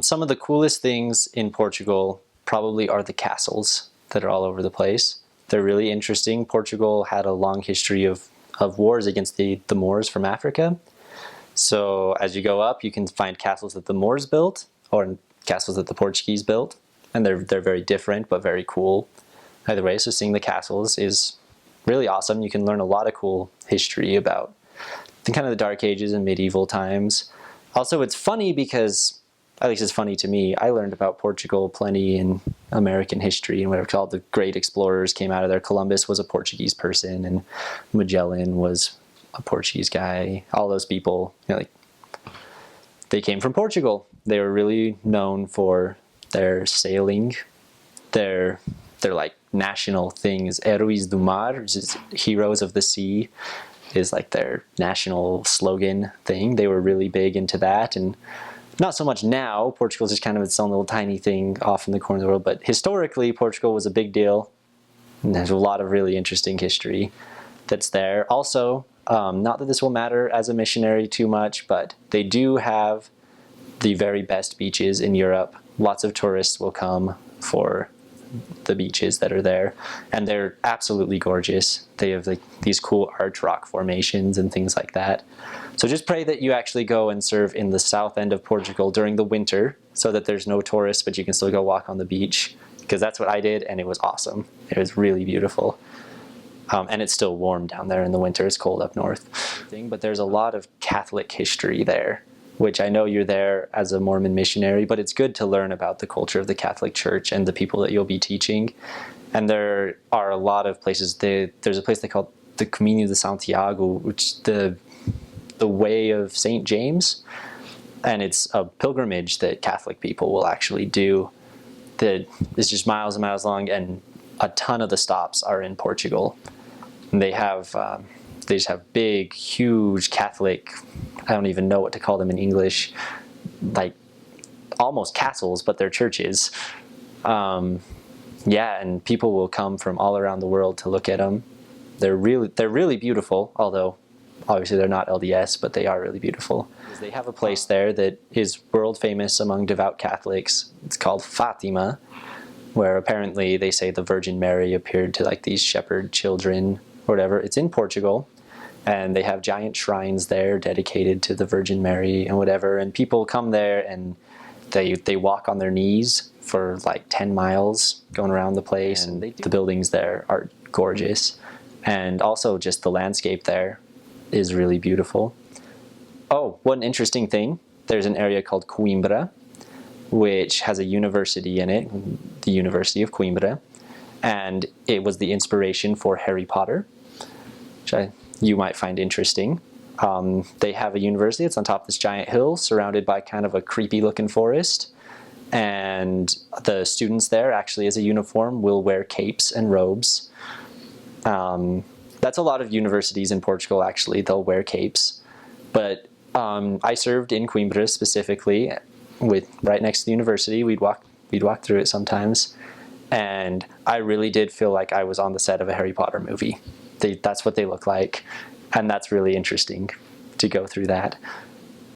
Some of the coolest things in Portugal probably are the castles that are all over the place. They're really interesting. Portugal had a long history of wars against the Moors from Africa. So as you go up, you can find castles that the Moors built or castles that the Portuguese built. And they're very different, but very cool. Either way, so seeing the castles is really awesome. You can learn a lot of cool history about the kind of the Dark Ages and medieval times. Also, it's funny because, at least it's funny to me, I learned about Portugal plenty in American history and whatever called the great explorers came out of there. Columbus was a Portuguese person and Magellan was a Portuguese guy. All those people, you know, like, they came from Portugal. They were really known for their sailing, their like national things. Heróis do Mar, which is heroes of the sea, is like their national slogan thing. They were really big into that, and not so much now. Portugal's just kind of its own little tiny thing off in the corner of the world, but historically Portugal was a big deal. And there's a lot of really interesting history that's there. Also, not that this will matter as a missionary too much, but they do have the very best beaches in Europe. Lots of tourists will come for the beaches that are there, and they're absolutely gorgeous. They have like these cool arch rock formations and things like that. So just pray that you actually go and serve in the south end of Portugal during the winter so that there's no tourists, but you can still go walk on the beach, because that's what I did and it was awesome. It was really beautiful. And it's still warm down there in the winter. It's cold up north. But there's a lot of Catholic history there, which I know you're there as a Mormon missionary, but it's good to learn about the culture of the Catholic Church and the people that you'll be teaching. And there are a lot of places. There's a place they call the Caminho de Santiago, which the way of St. James. And it's a pilgrimage that Catholic people will actually do that is just miles and miles long, and a ton of the stops are in Portugal. And they just have big, huge Catholic, I don't even know what to call them in English, like almost castles, but they're churches. Yeah, and people will come from all around the world to look at them. They're really beautiful, although obviously they're not LDS, but they are really beautiful. They have a place there that is world famous among devout Catholics. It's called Fatima, where apparently they say the Virgin Mary appeared to like these shepherd children or whatever. It's in Portugal, and they have giant shrines there dedicated to the Virgin Mary and whatever, and people come there and they walk on their knees for like 10 miles going around the place, and the buildings there are gorgeous, and also just the landscape there is really beautiful. Oh, one interesting thing, there's an area called Coimbra, which has a university in it, the University of Coimbra, and it was the inspiration for Harry Potter, which you might find interesting. They have a university. It's on top of this giant hill surrounded by kind of a creepy looking forest, and the students there actually as a uniform will wear capes and robes. That's a lot of universities in Portugal actually, they'll wear capes, but I served in Coimbra specifically, with right next to the university. We'd walk through it sometimes, and I really did feel like I was on the set of a Harry Potter movie. That's what they look like, and that's really interesting to go through that.